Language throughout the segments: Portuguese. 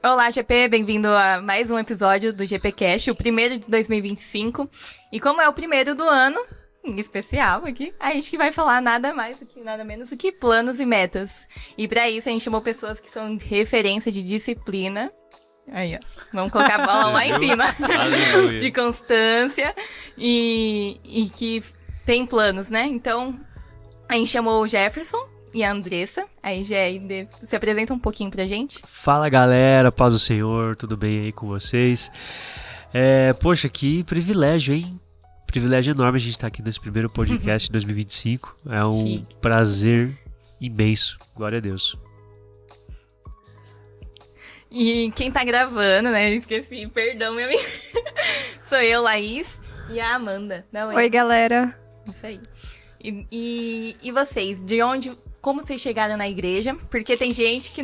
Olá, GP, bem-vindo a mais um episódio do GPcast, o primeiro de 2025. E como é o primeiro do ano, em especial aqui, a gente que vai falar nada mais, nada menos do que planos e metas. E para isso a gente chamou pessoas que são referência de disciplina. Aí, ó. Vamos colocar a bola lá em cima. De constância e que tem planos, né? Então, a gente chamou o Jefferson e a Andressa. Aí, Gé, se apresenta um pouquinho pra gente. Fala, galera, paz do Senhor, tudo bem aí com vocês? Poxa, que privilégio, hein? Privilégio enorme a gente estar aqui nesse primeiro podcast de 2025. É um prazer imenso, glória a Deus. E quem tá gravando, né? Esqueci, perdão, minha amiga. Sou eu, Laís, e a Amanda. Oi, galera. Isso aí. E vocês, como vocês chegaram na igreja? Porque tem gente que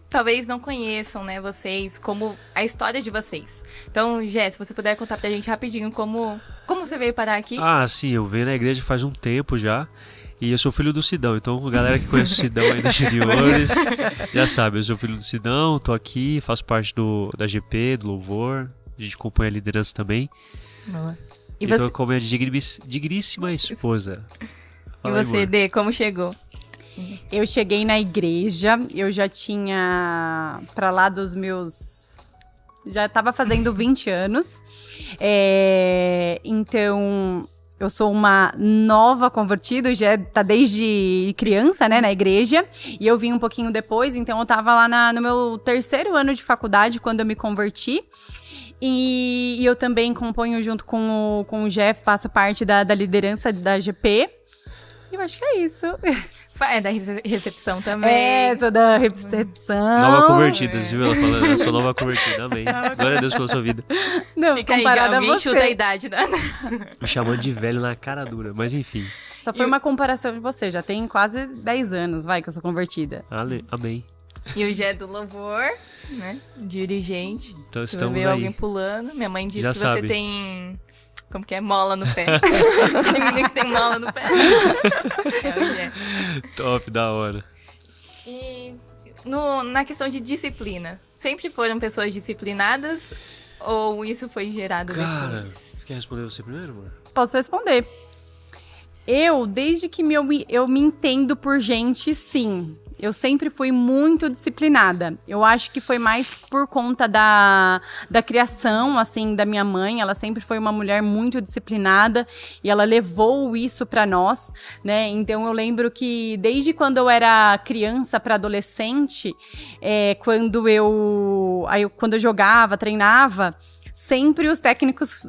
talvez não conheçam, né, vocês, como a história de vocês. Então, Jé, se você puder contar pra gente rapidinho como você veio parar aqui. Ah, sim, eu venho na igreja faz um tempo já. E eu sou filho do Sidão, então a galera que conhece o Sidão aí dos interiores já sabe, eu sou filho do Sidão, tô aqui, faço parte da GP, do Louvor, a gente acompanha a liderança também. Boa. E tô com a minha digníssima esposa. Fala, e você, amor. Dê, como chegou? Eu cheguei na igreja, eu já tinha pra lá dos meus... Já tava fazendo 20 anos, então... Eu sou uma nova convertida, já tá desde criança, né, na igreja, e eu vim um pouquinho depois, então eu tava lá no meu terceiro ano de faculdade quando eu me converti, e eu também componho junto com o Jeff, faço parte da liderança da GP, e eu acho que é isso. É da recepção também. Sou da recepção. Nova convertida, viu? Ela falando, eu sou nova convertida, amém. Glória a Deus pela sua vida. Não, fica aí, alguém chuta a idade, né? Me chamando de velho na cara dura, mas enfim. Só foi uma comparação de você, já tem quase 10 anos, que eu sou convertida. Amém. E o Gé do Louvor, né? Dirigente. Então estamos aí. Alguém pulando. Minha mãe disse já que sabe. você tem... Como que é? Mola no pé. Menino que tem mola no pé. Top, da hora. E na questão de disciplina, sempre foram pessoas disciplinadas ou isso foi gerado depois? Cara, quer responder você primeiro, amor? Posso responder. Desde que eu me entendo por gente, sim. Eu sempre fui muito disciplinada. Eu acho que foi mais por conta da criação, assim, da minha mãe. Ela sempre foi uma mulher muito disciplinada e ela levou isso pra nós, né? Então eu lembro que desde quando eu era criança para adolescente, quando eu jogava, treinava, sempre os técnicos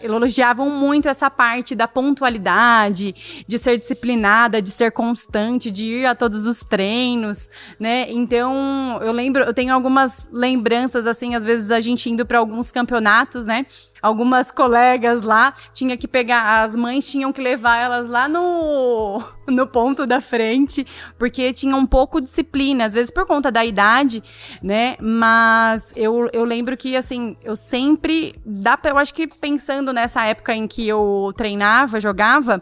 elogiavam muito essa parte da pontualidade, de ser disciplinada, de ser constante, de ir a todos os treinos, né? Então, eu tenho algumas lembranças, assim, às vezes a gente indo para alguns campeonatos, né? Algumas colegas lá, as mães tinham que levar elas lá no ponto da frente, porque tinha um pouco de disciplina, às vezes por conta da idade, né? Mas eu lembro que, assim, eu sempre, eu acho que pensando nessa época em que eu treinava, jogava,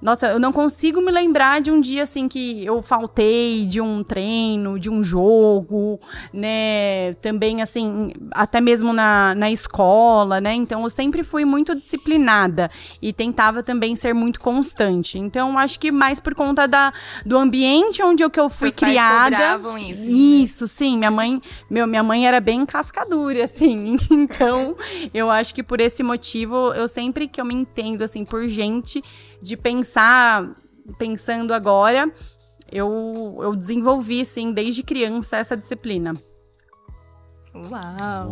nossa, eu não consigo me lembrar de um dia, assim, que eu faltei de um treino, de um jogo, né, também, assim, até mesmo na escola, né, então eu sempre fui muito disciplinada e tentava também ser muito constante, então acho que mais por conta do ambiente onde eu fui Seus criada. Pais cobravam isso. Isso, sim, minha mãe era bem cascadura, assim, então eu acho que por esse motivo, eu sempre que eu me entendo, assim, por gente de pensando agora, eu desenvolvi, sim, desde criança essa disciplina. Uau!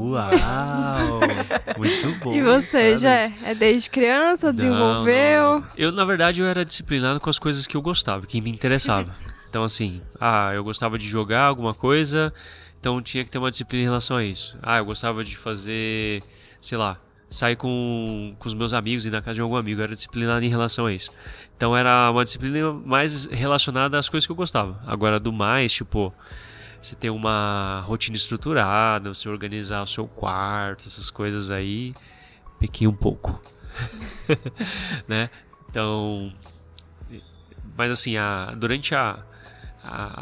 Muito bom. E você, Jé? É desde criança? Desenvolveu? Não. Eu, na verdade, eu era disciplinado com as coisas que eu gostava, que me interessava. Então, assim, eu gostava de jogar alguma coisa, então tinha que ter uma disciplina em relação a isso. Eu gostava de fazer, sei lá, sair com os meus amigos e ir na casa de algum amigo, eu era disciplinado em relação a isso. Então era uma disciplina mais relacionada às coisas que eu gostava. Agora, do mais, tipo, você ter uma rotina estruturada, você organizar o seu quarto, essas coisas aí, pequei um pouco. Né? Então, mas assim, durante a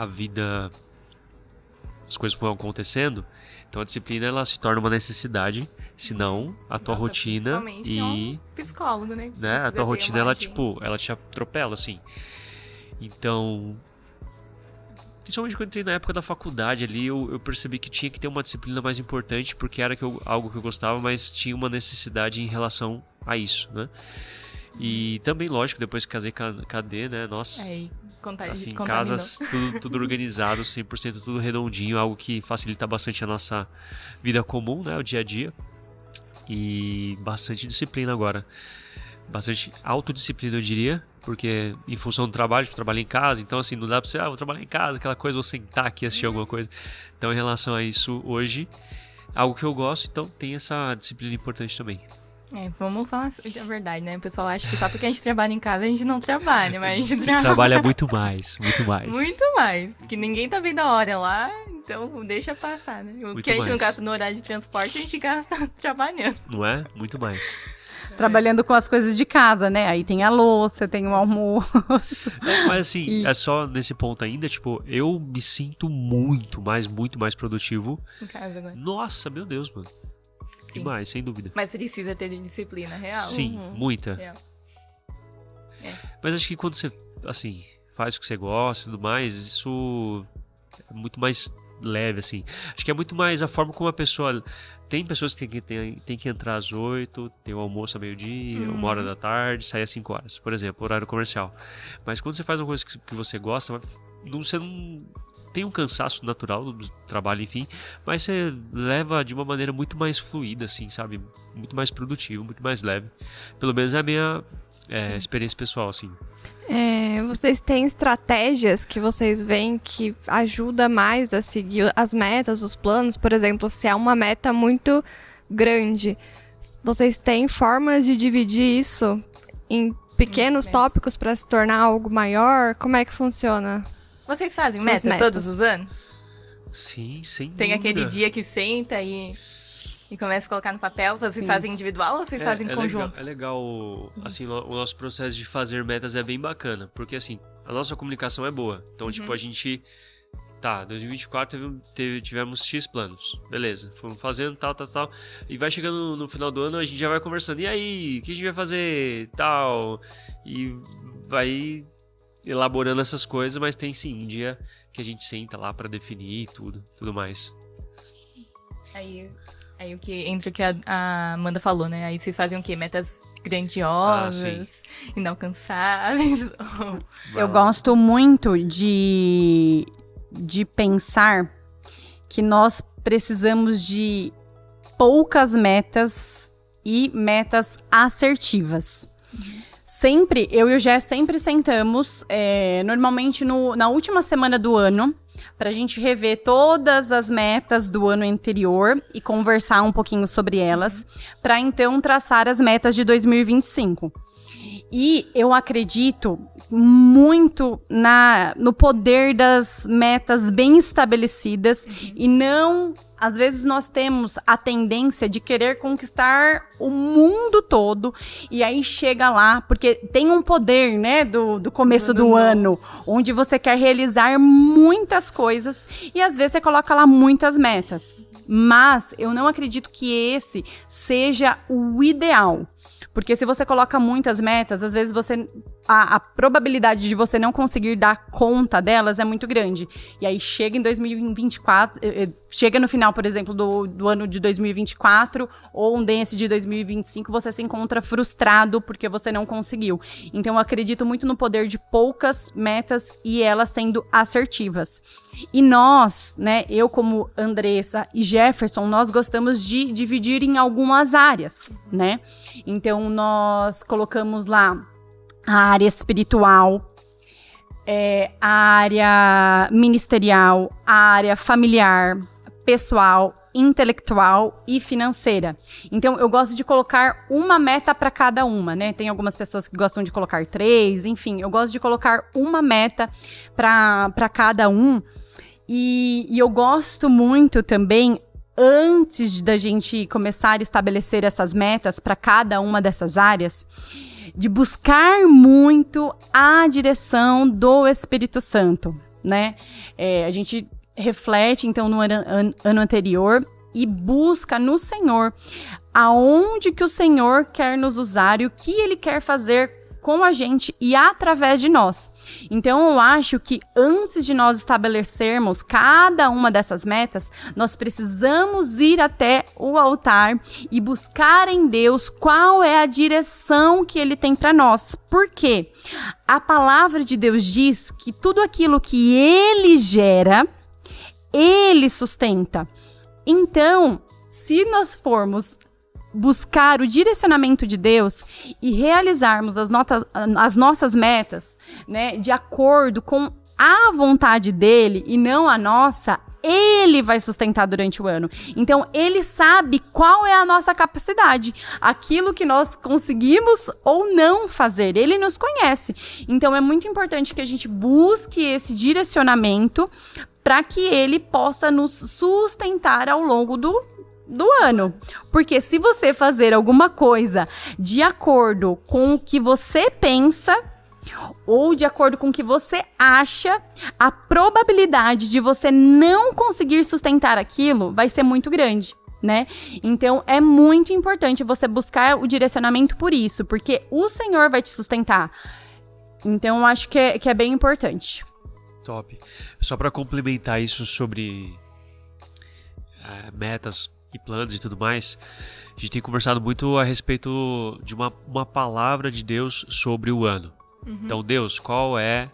vida as coisas vão acontecendo, então a disciplina ela se torna uma necessidade, senão a tua Nossa, rotina principalmente e um psicólogo, né? a Precisa tua ter rotina uma ela agenda. tipo, ela te atropela assim. Então, principalmente quando eu entrei na época da faculdade ali, eu percebi que tinha que ter uma disciplina mais importante, porque era algo que eu gostava, mas tinha uma necessidade em relação a isso, né? E também, lógico, depois que casei com a D, né? Nossa, Aí, assim, contaminou. casas tudo organizado, 100% tudo redondinho, algo que facilita bastante a nossa vida comum, né? O dia a dia. E bastante disciplina agora. Bastante autodisciplina, eu diria, porque em função do trabalho, eu trabalho em casa, então assim, não dá pra você, vou trabalhar em casa, aquela coisa, vou sentar aqui e assistir alguma coisa. Então, em relação a isso, hoje, algo que eu gosto, então tem essa disciplina importante também. Vamos falar a verdade, né? O pessoal acha que só porque a gente trabalha em casa, a gente não trabalha, mas a gente Trabalha muito mais, muito mais. muito mais. Que ninguém tá vendo a hora lá, então deixa passar, né? O Muito que a gente não mais. gasta no horário de transporte, a gente gasta trabalhando. Não é? Muito mais. Trabalhando com as coisas de casa, né? Aí tem a louça, tem o almoço. Mas assim, é só nesse ponto ainda, tipo, eu me sinto muito mais produtivo. Em casa, né? Nossa, meu Deus, mano. Sim. Demais, sem dúvida. Mas precisa ter disciplina real. Sim, muita. Real. Mas acho que quando você, assim, faz o que você gosta e tudo mais, isso é muito mais leve, assim. Acho que é muito mais a forma como a pessoa... Tem pessoas que tem que entrar às 8, tem o almoço a meio-dia, 1h da tarde, sai às 5 horas, por exemplo, horário comercial. Mas quando você faz uma coisa que você gosta, você não tem um cansaço natural do trabalho, enfim, mas você leva de uma maneira muito mais fluida, assim, sabe? Muito mais produtivo, muito mais leve. Pelo menos é a minha experiência pessoal, assim. Vocês têm estratégias que vocês veem que ajuda mais a seguir as metas, os planos? Por exemplo, se é uma meta muito grande, vocês têm formas de dividir isso em pequenos tópicos para se tornar algo maior? Como é que funciona? Vocês fazem Suas meta metas. todos os anos? Sim, sem Tem dúvida. aquele dia que senta e começa a colocar no papel? Vocês fazem individual ou vocês fazem em conjunto? É legal, assim, o nosso processo de fazer metas é bem bacana, porque assim, a nossa comunicação é boa. Então, tipo, a gente, 2024 tivemos X planos, beleza, fomos fazendo tal, e vai chegando no final do ano, a gente já vai conversando, e aí, o que a gente vai fazer, tal, e vai elaborando essas coisas, mas tem sim um dia que a gente senta lá pra definir tudo mais. Aí o que entra o que a Amanda falou, né? Aí vocês fazem o quê? Metas grandiosas, inalcançáveis? Eu gosto muito de pensar que nós precisamos de poucas metas e metas assertivas. Sempre, eu e o Gé sempre sentamos, normalmente na última semana do ano, pra gente rever todas as metas do ano anterior e conversar um pouquinho sobre elas, pra então traçar as metas de 2025. E eu acredito muito no poder das metas bem estabelecidas e não... Às vezes nós temos a tendência de querer conquistar o mundo todo e aí chega lá, porque tem um poder, né, do começo do ano, onde você quer realizar muitas coisas e às vezes você coloca lá muitas metas. Mas eu não acredito que esse seja o ideal. Porque se você coloca muitas metas, às vezes a probabilidade de você não conseguir dar conta delas é muito grande. E aí chega em 2024, chega no final, por exemplo, do ano de 2024, ou um desse de 2025, você se encontra frustrado porque você não conseguiu. Então eu acredito muito no poder de poucas metas e elas sendo assertivas. E nós, né, eu como Andressa e Jefferson, nós gostamos de dividir em algumas áreas, né? Então nós colocamos lá a área espiritual, a área ministerial, a área familiar, pessoal, intelectual e financeira. Então, eu gosto de colocar uma meta para cada uma, né? Tem algumas pessoas que gostam de colocar 3, enfim, eu gosto de colocar uma meta para cada um. E eu gosto muito também, antes da gente começar a estabelecer essas metas para cada uma dessas áreas, de buscar muito a direção do Espírito Santo, né? A gente reflete, então, no ano anterior e busca no Senhor aonde que o Senhor quer nos usar e o que Ele quer fazer com a gente e através de nós. Então, eu acho que antes de nós estabelecermos cada uma dessas metas, nós precisamos ir até o altar e buscar em Deus qual é a direção que Ele tem para nós. Por quê? A palavra de Deus diz que tudo aquilo que Ele gera, Ele sustenta. Então, se nós formos buscar o direcionamento de Deus e realizarmos as nossas metas, né, de acordo com a vontade dele e não a nossa, ele vai sustentar durante o ano. Então, ele sabe qual é a nossa capacidade, aquilo que nós conseguimos ou não fazer. Ele nos conhece. Então, é muito importante que a gente busque esse direcionamento para que ele possa nos sustentar ao longo do ano. Porque se você fazer alguma coisa de acordo com o que você pensa ou de acordo com o que você acha, a probabilidade de você não conseguir sustentar aquilo vai ser muito grande, né? Então, é muito importante você buscar o direcionamento por isso, porque o Senhor vai te sustentar. Então, eu acho que é bem importante. Top. Só para complementar isso sobre metas e planos e tudo mais, a gente tem conversado muito a respeito de uma palavra de Deus sobre o ano. Então, Deus, qual é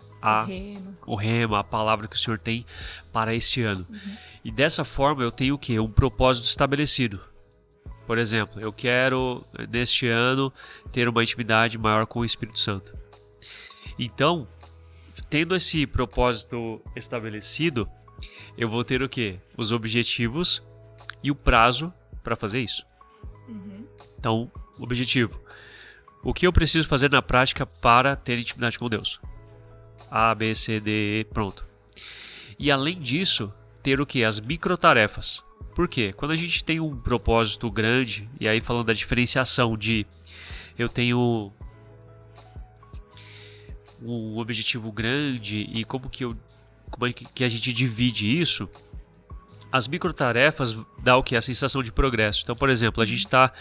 o rema, a palavra que o Senhor tem para esse ano? E dessa forma eu tenho o quê? Um propósito estabelecido. Por exemplo, eu quero, neste ano, ter uma intimidade maior com o Espírito Santo. Então, tendo esse propósito estabelecido, eu vou ter o quê? Os objetivos e o prazo para fazer isso. Então, objetivo. O que eu preciso fazer na prática para ter intimidade com Deus? A, B, C, D, E, pronto. E além disso, ter o quê? As microtarefas. Por quê? Quando a gente tem um propósito grande, e aí falando da diferenciação de eu tenho um objetivo grande e como é que a gente divide isso, as microtarefas dá o que? A sensação de progresso. Então, por exemplo, a gente está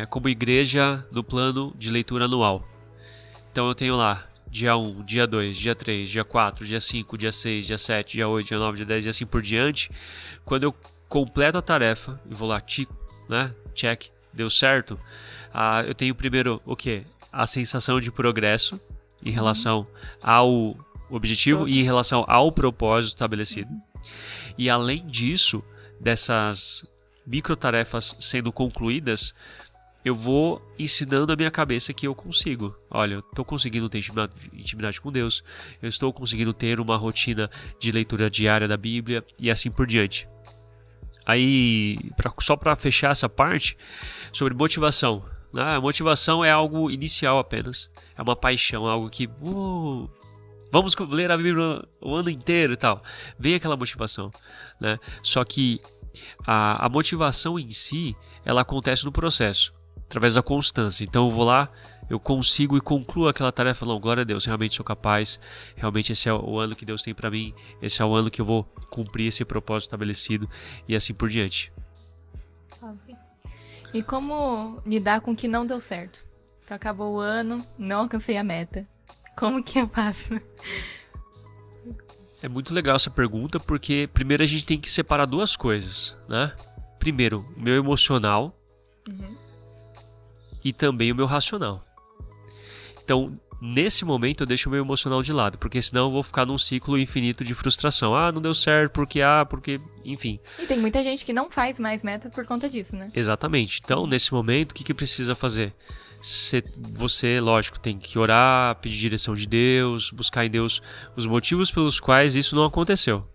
como igreja no plano de leitura anual. Então eu tenho lá dia 1, dia 2, dia 3, dia 4, dia 5, dia 6, dia 7, dia 8, dia 9, dia 10 e assim por diante. Quando eu completo a tarefa e vou lá, né? Check, deu certo. Eu tenho primeiro o quê? A sensação de progresso em relação ao objetivo e em relação ao propósito estabelecido. E além disso, dessas microtarefas sendo concluídas, eu vou ensinando a minha cabeça que eu consigo. Olha, eu estou conseguindo ter intimidade com Deus, eu estou conseguindo ter uma rotina de leitura diária da Bíblia e assim por diante. Aí, só para fechar essa parte, sobre motivação. A motivação é algo inicial apenas, é uma paixão, algo que... vamos ler a Bíblia o ano inteiro e tal. Vem aquela motivação, né? Só que a motivação em si, ela acontece no processo, através da constância. Então eu vou lá, eu consigo e concluo aquela tarefa. Não, glória a Deus, realmente sou capaz. Realmente esse é o ano que Deus tem para mim. Esse é o ano que eu vou cumprir esse propósito estabelecido e assim por diante. E como lidar com o que não deu certo? Então acabou o ano, não alcancei a meta. Como que eu faço? É muito legal essa pergunta, porque primeiro a gente tem que separar duas coisas, né? Primeiro, o meu emocional e também o meu racional. Então, nesse momento eu deixo o meu emocional de lado, porque senão eu vou ficar num ciclo infinito de frustração. Não deu certo, porque, enfim. E tem muita gente que não faz mais meta por conta disso, né? Exatamente. Então, nesse momento, o que precisa fazer? Você, lógico, tem que orar, pedir direção de Deus, buscar em Deus os motivos pelos quais isso não aconteceu.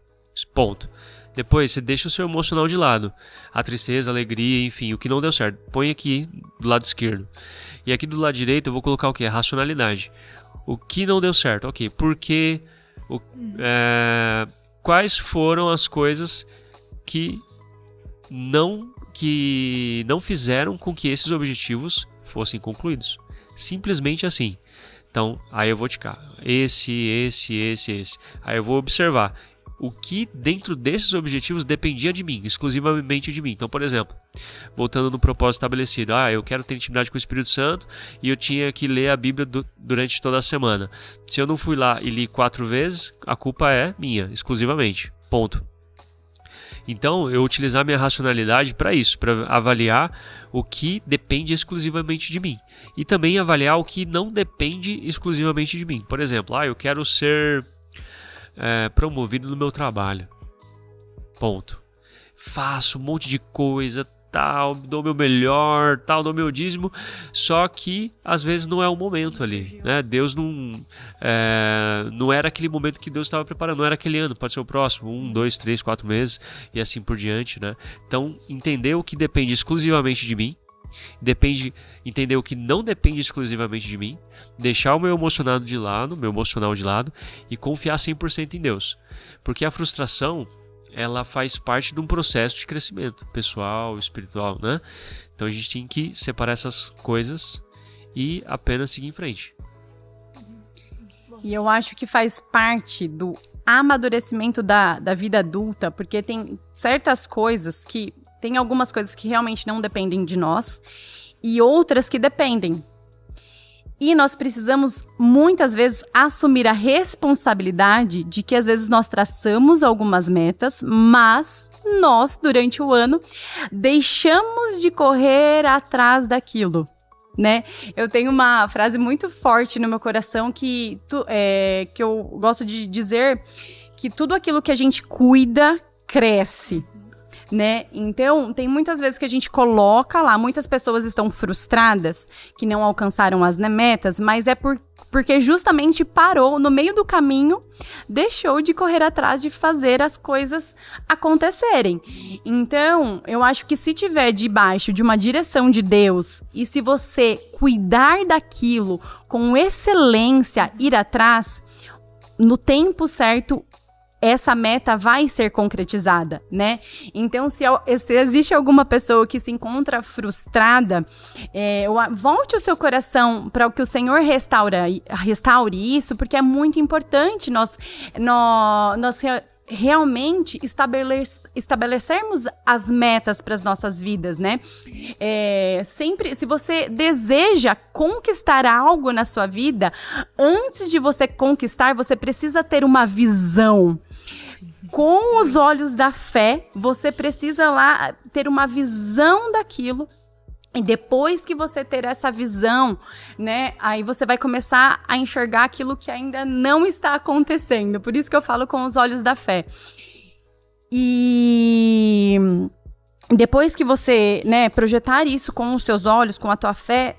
Ponto. Depois, você deixa o seu emocional de lado. A tristeza, a alegria, enfim, o que não deu certo. Põe aqui do lado esquerdo. E aqui do lado direito eu vou colocar o quê? A racionalidade. O que não deu certo? Ok, por quê? Quais foram as coisas que não fizeram com que esses objetivos fossem concluídos? Simplesmente assim. Então, aí eu vou ticar esse. Aí eu vou observar o que dentro desses objetivos dependia de mim, exclusivamente de mim. Então, por exemplo, voltando no propósito estabelecido, eu quero ter intimidade com o Espírito Santo e eu tinha que ler a Bíblia durante toda a semana. Se eu não fui lá e li 4 vezes, a culpa é minha, exclusivamente. Ponto. Então, eu utilizar minha racionalidade para isso, para avaliar o que depende exclusivamente de mim. E também avaliar o que não depende exclusivamente de mim. Por exemplo, eu quero ser promovido no meu trabalho. Ponto. Faço um monte de coisa, tal, dou meu melhor, tal, dou meu dízimo, só que às vezes não é o momento ali, né? Deus não era aquele momento que Deus estava preparando, não era aquele ano, pode ser o próximo, 1, 2, 3, 4 meses e assim por diante, né? Então, entender o que depende exclusivamente de mim, entender o que não depende exclusivamente de mim, deixar o meu emocional de lado e confiar 100% em Deus, porque a frustração ela faz parte de um processo de crescimento pessoal, espiritual, né? Então a gente tem que separar essas coisas e apenas seguir em frente. E eu acho que faz parte do amadurecimento da vida adulta, porque tem certas coisas tem algumas coisas que realmente não dependem de nós e outras que dependem. E nós precisamos, muitas vezes, assumir a responsabilidade de que, às vezes, nós traçamos algumas metas, mas nós, durante o ano, deixamos de correr atrás daquilo, né? Eu tenho uma frase muito forte no meu coração que eu gosto de dizer que tudo aquilo que a gente cuida, cresce. Né? Então, tem muitas vezes que a gente coloca lá, muitas pessoas estão frustradas que não alcançaram as metas, mas é porque justamente parou no meio do caminho, deixou de correr atrás de fazer as coisas acontecerem. Então, eu acho que se tiver debaixo de uma direção de Deus e se você cuidar daquilo com excelência, ir atrás, no tempo certo, essa meta vai ser concretizada, né? Então, se existe alguma pessoa que se encontra frustrada, volte o seu coração para que o Senhor restaure isso, porque é muito importante nós realmente estabelecermos as metas para as nossas vidas, né? Sempre, se você deseja conquistar algo na sua vida, antes de você conquistar, você precisa ter uma visão. Com os olhos da fé, você precisa lá ter uma visão daquilo. E depois que você ter essa visão, né, aí você vai começar a enxergar aquilo que ainda não está acontecendo. Por isso que eu falo com os olhos da fé. E depois que você, né, projetar isso com os seus olhos, com a tua fé,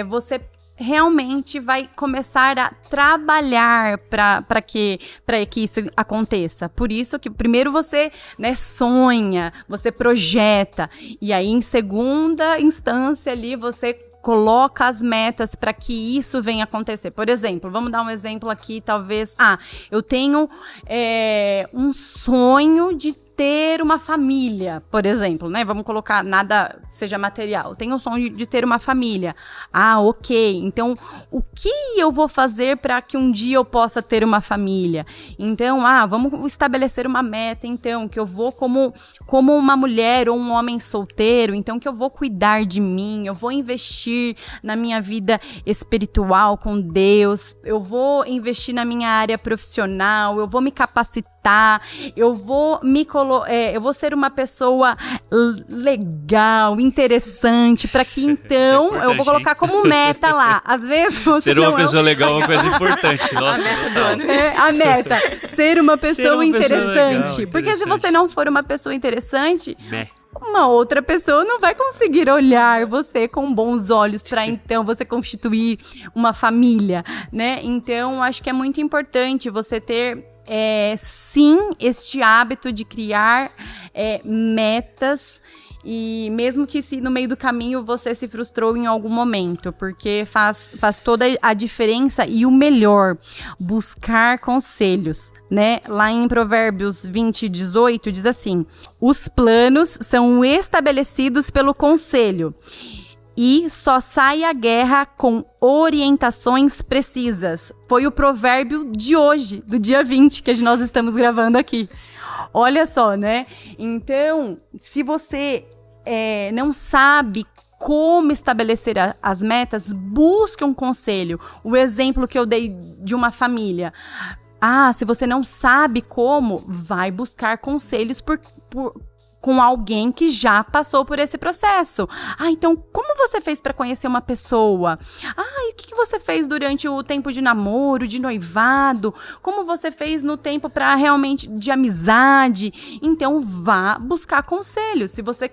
você realmente vai começar a trabalhar para que isso aconteça. Por isso que primeiro você, né, sonha, você projeta, e aí em segunda instância ali você coloca as metas para que isso venha acontecer. Por exemplo, vamos dar um exemplo aqui, talvez, eu tenho um sonho de ter uma família, por exemplo, né? Vamos colocar nada seja material. Tenho um sonho de ter uma família. Ok. Então, o que eu vou fazer para que um dia eu possa ter uma família? Então, vamos estabelecer uma meta, então, que eu vou como uma mulher ou um homem solteiro, então que eu vou cuidar de mim, eu vou investir na minha vida espiritual com Deus, eu vou investir na minha área profissional, eu vou me capacitar, eu vou ser uma pessoa legal, interessante, para que então eu vou colocar como meta lá. Às vezes você ser uma pessoa legal é uma coisa importante. Nossa, a meta, ser uma pessoa interessante. Legal, porque se você não for uma pessoa interessante, uma outra pessoa não vai conseguir olhar você com bons olhos para então você constituir uma família, né? Então, acho que é muito importante você ter sim, este hábito de criar metas, e mesmo que se no meio do caminho você se frustrou em algum momento, porque faz toda a diferença, e o melhor, buscar conselhos, né? Lá em Provérbios 20:18 diz assim: os planos são estabelecidos pelo conselho, E só sai à guerra com orientações precisas. Foi o provérbio de hoje, do dia 20, que nós estamos gravando aqui. Olha só, né? Então, se você não sabe como estabelecer as metas, busque um conselho. O exemplo que eu dei de uma família. Se você não sabe como, vai buscar conselhos com alguém que já passou por esse processo. Então, como você fez para conhecer uma pessoa? E o que você fez durante o tempo de namoro, de noivado? Como você fez no tempo para realmente de amizade? Então, vá buscar conselhos. Se você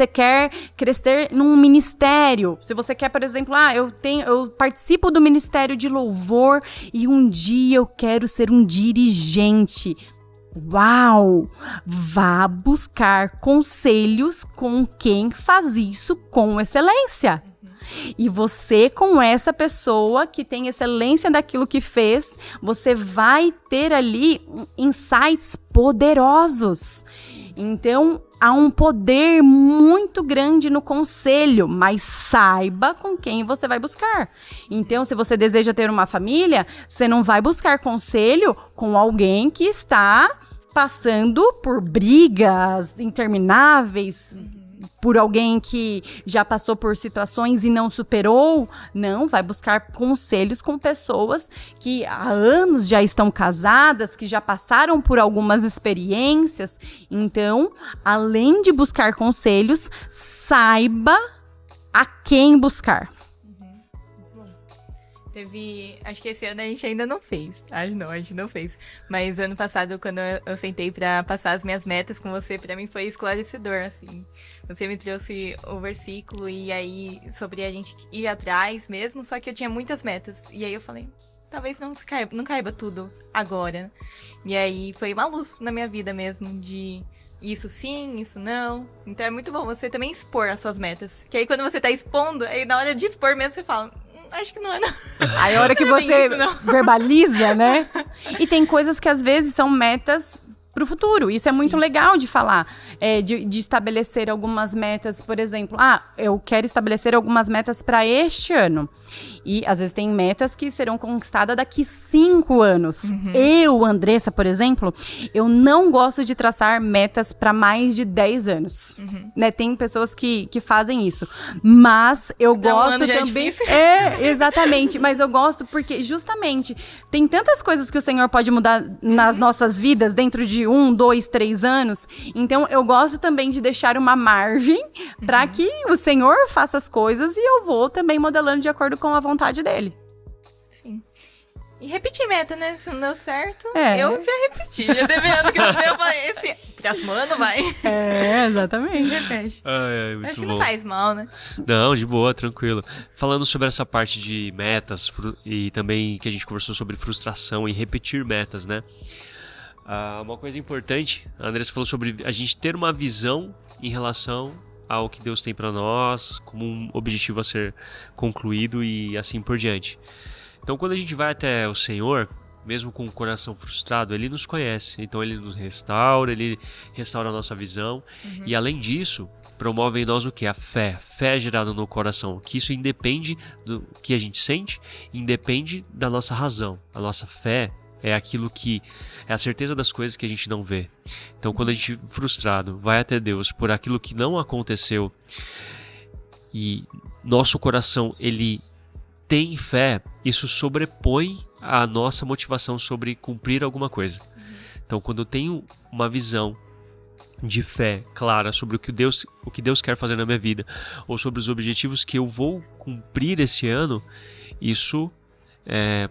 quer crescer num ministério, se você quer, por exemplo, eu participo do ministério de louvor e um dia eu quero ser um dirigente. Uau! Vá buscar conselhos com quem faz isso com excelência. E você, com essa pessoa que tem excelência daquilo que fez, você vai ter ali insights poderosos. Então, há um poder muito grande no conselho, mas saiba com quem você vai buscar. Então, se você deseja ter uma família, você não vai buscar conselho com alguém que está passando por brigas intermináveis, por alguém que já passou por situações e não superou. Não, vai buscar conselhos com pessoas que há anos já estão casadas, que já passaram por algumas experiências. Então, além de buscar conselhos, saiba a quem buscar. Acho que esse ano a gente ainda não fez. A gente não fez. Mas ano passado, quando eu sentei pra passar as minhas metas com você, pra mim foi esclarecedor, assim. Você me trouxe o versículo e aí sobre a gente ir atrás mesmo, só que eu tinha muitas metas. E aí eu falei, talvez não caiba tudo agora. E aí foi uma luz na minha vida mesmo, de isso sim, isso não. Então é muito bom você também expor as suas metas. Que aí quando você tá expondo, aí na hora de expor mesmo você fala, acho que não é não. Aí a hora que você verbaliza, né? E tem coisas que às vezes são metas pro futuro. Isso é muito legal de falar, de estabelecer algumas metas, por exemplo, eu quero estabelecer algumas metas para este ano. E às vezes tem metas que serão conquistadas daqui 5 anos. Eu, Andressa, por exemplo, eu não gosto de traçar metas para mais de 10 anos. Né? Tem pessoas que fazem isso. Mas eu gosto também. Exatamente. Mas eu gosto porque justamente tem tantas coisas que o Senhor pode mudar nas nossas vidas dentro de 1, 2, 3 anos. Então eu gosto também de deixar uma margem para que o Senhor faça as coisas e eu vou também modelando de acordo com a vontade dele. Sim. E repetir meta, né? Se não deu certo, eu já repeti. Já teve ano que não deu, eu falei, esse próximo ano vai. Exatamente. Repete. Muito Acho que bom. não faz mal, né? Não, de boa, tranquilo. Falando sobre essa parte de metas e também que a gente conversou sobre frustração e repetir metas, né? Uma coisa importante, a Andressa falou sobre a gente ter uma visão em relação ao que Deus tem para nós, como um objetivo a ser concluído e assim por diante. Então, quando a gente vai até o Senhor, mesmo com o coração frustrado, Ele nos conhece. Então, Ele nos restaura, Ele restaura a nossa visão. E, além disso, promove em nós o quê? A fé. Fé gerada no coração. Que isso independe do que a gente sente, independe da nossa razão. A nossa fé é aquilo que é a certeza das coisas que a gente não vê. Então, quando a gente frustrado vai até Deus por aquilo que não aconteceu e nosso coração ele tem fé, isso sobrepõe a nossa motivação sobre cumprir alguma coisa. Então, quando eu tenho uma visão de fé clara sobre o que Deus quer fazer na minha vida ou sobre os objetivos que eu vou cumprir esse ano, isso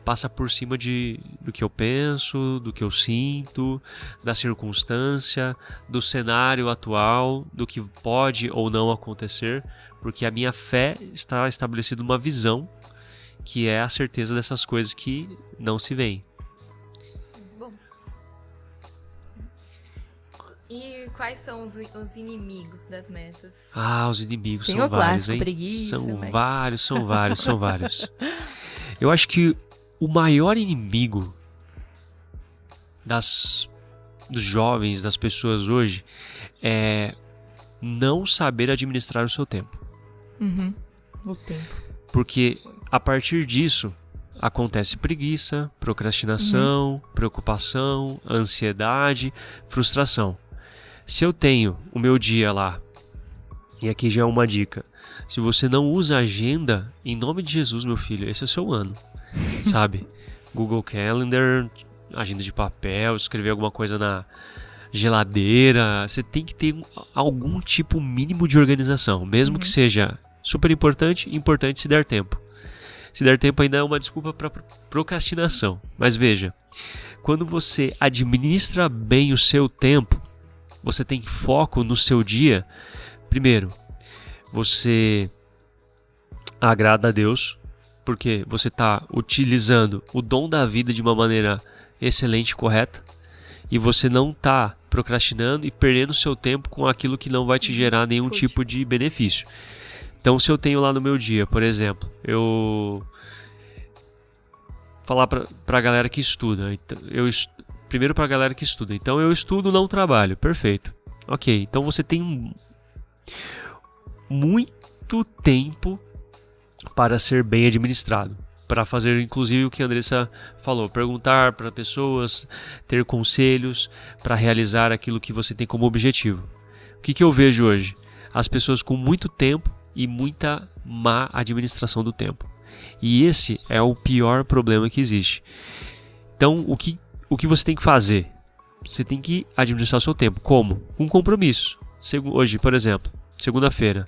passa por cima do que eu penso, do que eu sinto, da circunstância, do cenário atual, do que pode ou não acontecer, porque a minha fé está estabelecida uma visão que é a certeza dessas coisas que não se veem. Bom. E quais são os inimigos das metas? Os inimigos Tem são o vários, clássico, hein? preguiça, São mas... vários, são vários. Eu acho que o maior inimigo dos jovens, das pessoas hoje, é não saber administrar o seu tempo. O tempo. Porque a partir disso acontece preguiça, procrastinação, preocupação, ansiedade, frustração. Se eu tenho o meu dia lá, e aqui já é uma dica, se você não usa agenda, em nome de Jesus, meu filho, esse é o seu ano, sabe? Google Calendar, agenda de papel, escrever alguma coisa na geladeira, você tem que ter algum tipo mínimo de organização, mesmo que seja super importante se der tempo. Se der tempo ainda é uma desculpa para procrastinação. Mas veja, quando você administra bem o seu tempo, você tem foco no seu dia, primeiro, você agrada a Deus, porque você está utilizando o dom da vida de uma maneira excelente e correta, e você não está procrastinando e perdendo seu tempo com aquilo que não vai te gerar nenhum tipo de benefício. Então, se eu tenho lá no meu dia, por exemplo, eu falar para a galera que estuda, primeiro para a galera que estuda, então eu estudo, não trabalho, perfeito. Ok, então você tem muito tempo para ser bem administrado, para fazer inclusive o que a Andressa falou, perguntar para pessoas, ter conselhos, para realizar aquilo que você tem como objetivo. O que eu vejo hoje? As pessoas com muito tempo e muita má administração do tempo. E esse é o pior problema que existe. Então, o que você tem que fazer? Você tem que administrar o seu tempo. Como? Com compromisso. Hoje, por exemplo, segunda-feira,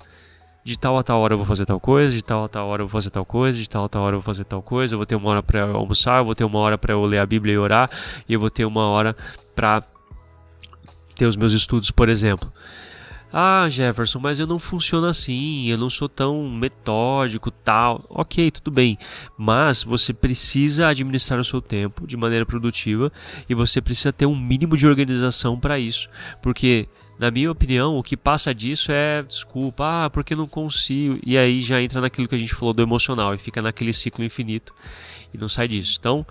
de tal a tal hora eu vou fazer tal coisa, de tal a tal hora eu vou fazer tal coisa, de tal a tal hora eu vou fazer tal coisa, eu vou ter uma hora para almoçar, eu vou ter uma hora para eu ler a Bíblia e orar, e eu vou ter uma hora para ter os meus estudos, por exemplo. Ah, Jefferson, mas eu não funciono assim, eu não sou tão metódico, tal. Ok, tudo bem, mas você precisa administrar o seu tempo de maneira produtiva e você precisa ter um mínimo de organização para isso, porque, na minha opinião, o que passa disso é desculpa, porque não consigo, e aí já entra naquilo que a gente falou do emocional e fica naquele ciclo infinito e não sai disso. Então,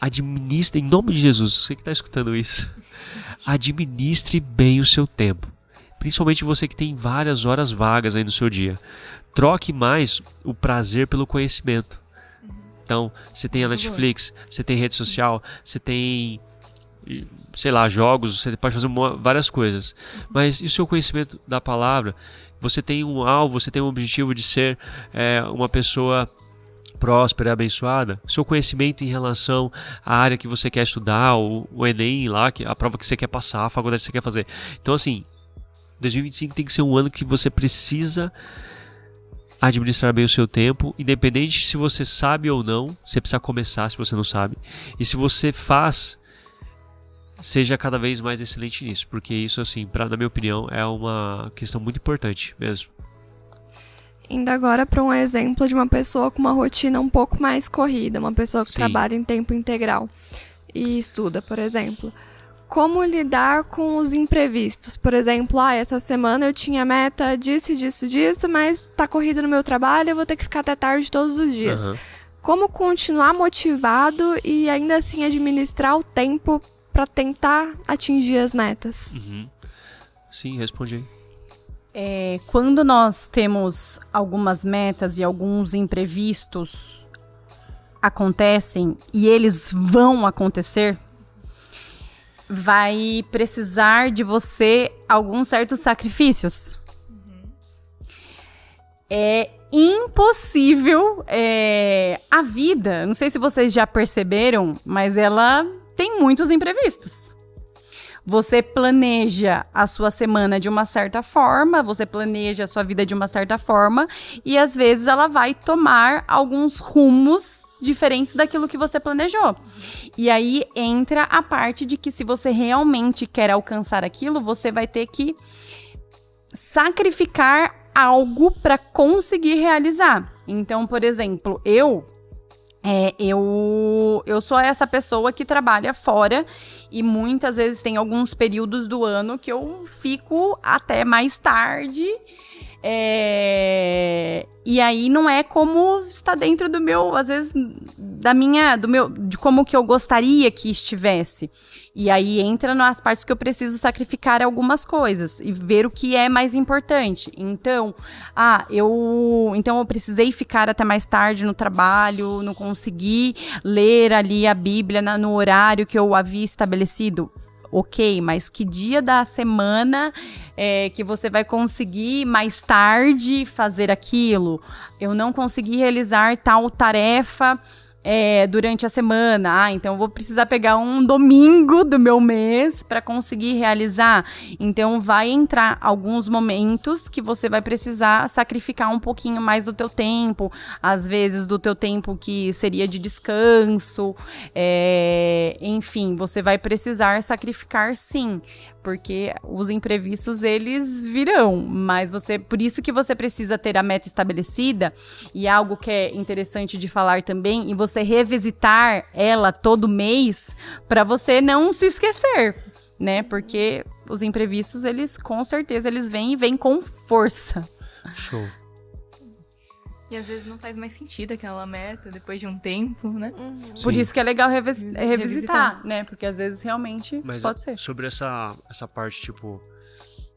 administre, em nome de Jesus, você que está escutando isso, administre bem o seu tempo. Principalmente você que tem várias horas vagas aí no seu dia. Troque mais o prazer pelo conhecimento. Então, você tem a Netflix, você tem rede social, você tem, sei lá, jogos, você pode fazer várias coisas. Mas e o seu conhecimento da palavra? Você tem um alvo, você tem um objetivo de ser uma pessoa próspera, abençoada, seu conhecimento em relação à área que você quer estudar, o Enem lá, a prova que você quer passar, a faculdade que você quer fazer. Então, assim, 2025 tem que ser um ano que você precisa administrar bem o seu tempo, independente se você sabe ou não, você precisa começar se você não sabe. E se você faz, seja cada vez mais excelente nisso, porque isso, assim, na minha opinião, é uma questão muito importante mesmo. Indo agora para um exemplo de uma pessoa com uma rotina um pouco mais corrida, uma pessoa que trabalha em tempo integral e estuda, por exemplo. Como lidar com os imprevistos? Por exemplo, essa semana eu tinha meta disso, mas tá corrido no meu trabalho, eu vou ter que ficar até tarde todos os dias. Como continuar motivado e ainda assim administrar o tempo para tentar atingir as metas? Sim, respondi aí. Quando nós temos algumas metas e alguns imprevistos acontecem e eles vão acontecer, vai precisar de você alguns certos sacrifícios. É impossível, a vida, não sei se vocês já perceberam, mas ela tem muitos imprevistos. Você planeja a sua semana de uma certa forma, você planeja a sua vida de uma certa forma, e às vezes ela vai tomar alguns rumos diferentes daquilo que você planejou. E aí entra a parte de que se você realmente quer alcançar aquilo, você vai ter que sacrificar algo para conseguir realizar. Então, por exemplo, eu sou essa pessoa que trabalha fora e muitas vezes tem alguns períodos do ano que eu fico até mais tarde E aí não é como está dentro do meu, às vezes, de como que eu gostaria que estivesse. E aí entra nas partes que eu preciso sacrificar algumas coisas e ver o que é mais importante. Então, eu precisei ficar até mais tarde no trabalho, não consegui ler ali a Bíblia no horário que eu havia estabelecido. Ok, mas que dia da semana que você vai conseguir mais tarde fazer aquilo? Eu não consegui realizar tal tarefa durante a semana. Então eu vou precisar pegar um domingo do meu mês para conseguir realizar. Então vai entrar alguns momentos que você vai precisar sacrificar um pouquinho mais do teu tempo, às vezes do teu tempo que seria de descanso, enfim, você vai precisar sacrificar sim, porque os imprevistos eles virão, mas por isso que você precisa ter a meta estabelecida, e algo que é interessante de falar também, e você revisitar ela todo mês, para você não se esquecer, né? Porque os imprevistos, eles com certeza eles vêm com força. Show. E às vezes não faz mais sentido aquela meta depois de um tempo, né? Por isso que é legal revisitar, né? Porque às vezes realmente pode ser. Sobre essa parte, tipo,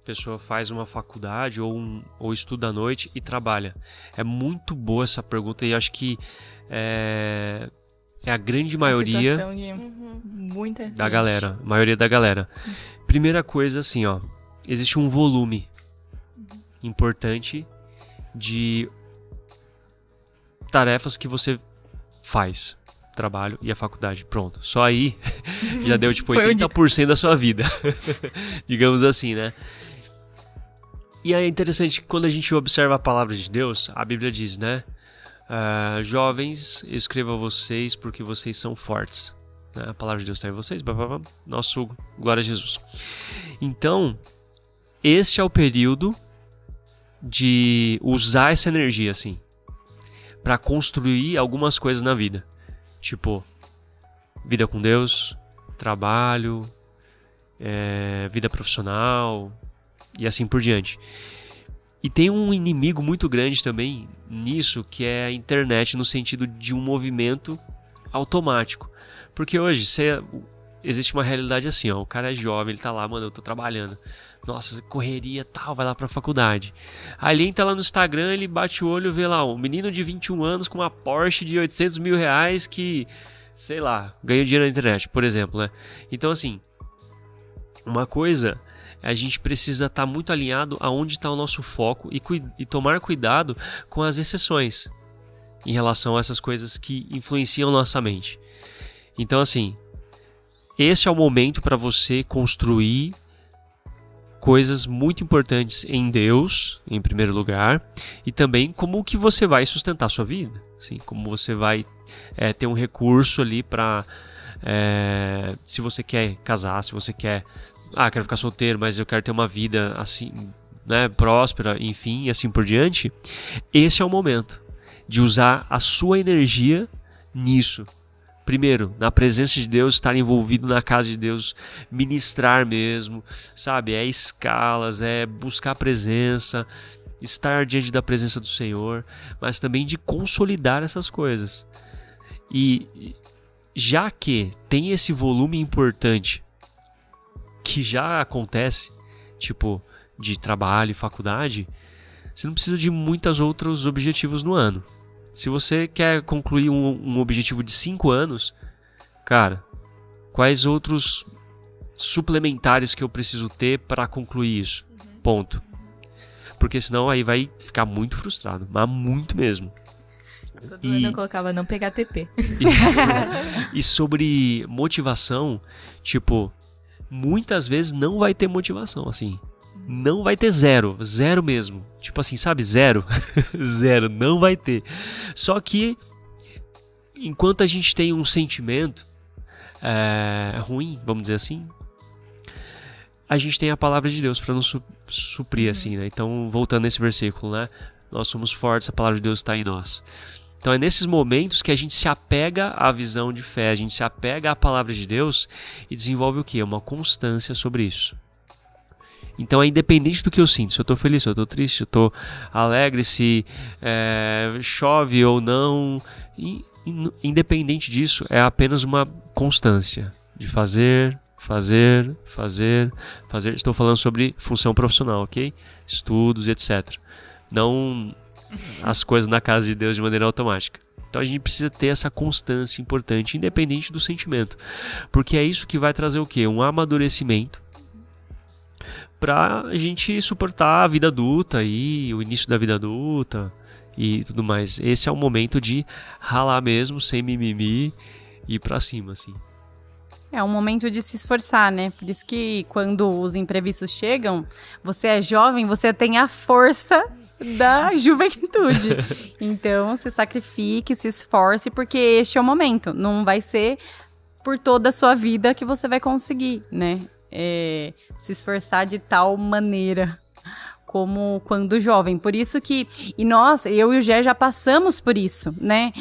a pessoa faz uma faculdade ou estuda à noite e trabalha. É muito boa essa pergunta e acho que é a grande maioria A situação de muita da gente. galera. A maioria da galera. Primeira coisa, assim, ó. Existe um volume importante de tarefas que você faz, trabalho e a faculdade, pronto. Só aí já deu tipo 80% da sua vida, digamos assim, né? E é interessante que quando a gente observa a palavra de Deus, a Bíblia diz, né? Jovens, eu escrevo a vocês porque vocês são fortes. Né? A palavra de Deus está em vocês, nosso glória a Jesus. Então, esse é o período de usar essa energia, assim, para construir algumas coisas na vida. Tipo, vida com Deus, trabalho, vida profissional e assim por diante. E tem um inimigo muito grande também nisso, que é a internet, no sentido de um movimento automático. Porque hoje existe uma realidade assim, ó, o cara é jovem, ele tá lá, mano, eu tô trabalhando. Nossa, correria tal, vai lá pra faculdade. Aí ele entra lá no Instagram, ele bate o olho e vê lá um menino de 21 anos com uma Porsche de 800 mil reais que, sei lá, ganha dinheiro na internet, por exemplo, né? Então, assim, uma coisa, a gente precisa estar muito alinhado aonde está o nosso foco e tomar cuidado com as exceções em relação a essas coisas que influenciam nossa mente. Então, assim, esse é o momento para você construir coisas muito importantes em Deus, em primeiro lugar, e também como que você vai sustentar a sua vida, assim, como você vai ter um recurso ali para, se você quer casar, se você quero ficar solteiro, mas eu quero ter uma vida assim, né, próspera, enfim, e assim por diante. Esse é o momento de usar a sua energia nisso. Primeiro, na presença de Deus, estar envolvido na casa de Deus, ministrar mesmo, sabe? É escalas, é buscar a presença, estar diante da presença do Senhor, mas também de consolidar essas coisas. E já que tem esse volume importante que já acontece, tipo, de trabalho e faculdade, você não precisa de muitos outros objetivos no ano. Se você quer concluir um objetivo de 5 anos, cara, quais outros suplementares que eu preciso ter para concluir isso? Ponto. Porque senão aí vai ficar muito frustrado, mas muito mesmo. Todo ano eu colocava não pegar TP. E sobre motivação, tipo, muitas vezes não vai ter motivação, assim. Não vai ter zero mesmo. Tipo assim, sabe, zero? Zero, não vai ter. Só que, enquanto a gente tem um sentimento ruim, vamos dizer assim, a gente tem a palavra de Deus para nos suprir, assim, né? Então, voltando nesse versículo, né? Nós somos fortes, a palavra de Deus está em nós. Então, é nesses momentos que a gente se apega à visão de fé, a gente se apega à palavra de Deus e desenvolve o quê? Uma constância sobre isso. Então é independente do que eu sinto, se eu tô feliz, se eu tô triste, se eu tô alegre, se chove ou não, independente disso, é apenas uma constância de fazer. Estou falando sobre função profissional, ok? Estudos, etc. Não as coisas na casa de Deus de maneira automática. Então a gente precisa ter essa constância importante, independente do sentimento. Porque é isso que vai trazer o quê? Um amadurecimento para a gente suportar a vida adulta e o início da vida adulta e tudo mais. Esse é o momento de ralar mesmo, sem mimimi, e ir pra cima, assim. É um momento de se esforçar, né? Por isso que quando os imprevistos chegam, você é jovem, você tem a força da juventude. Então, se sacrifique, se esforce, porque este é o momento. Não vai ser por toda a sua vida que você vai conseguir, né? Se esforçar de tal maneira como quando jovem. Por isso que, eu e o Gé já passamos por isso, né?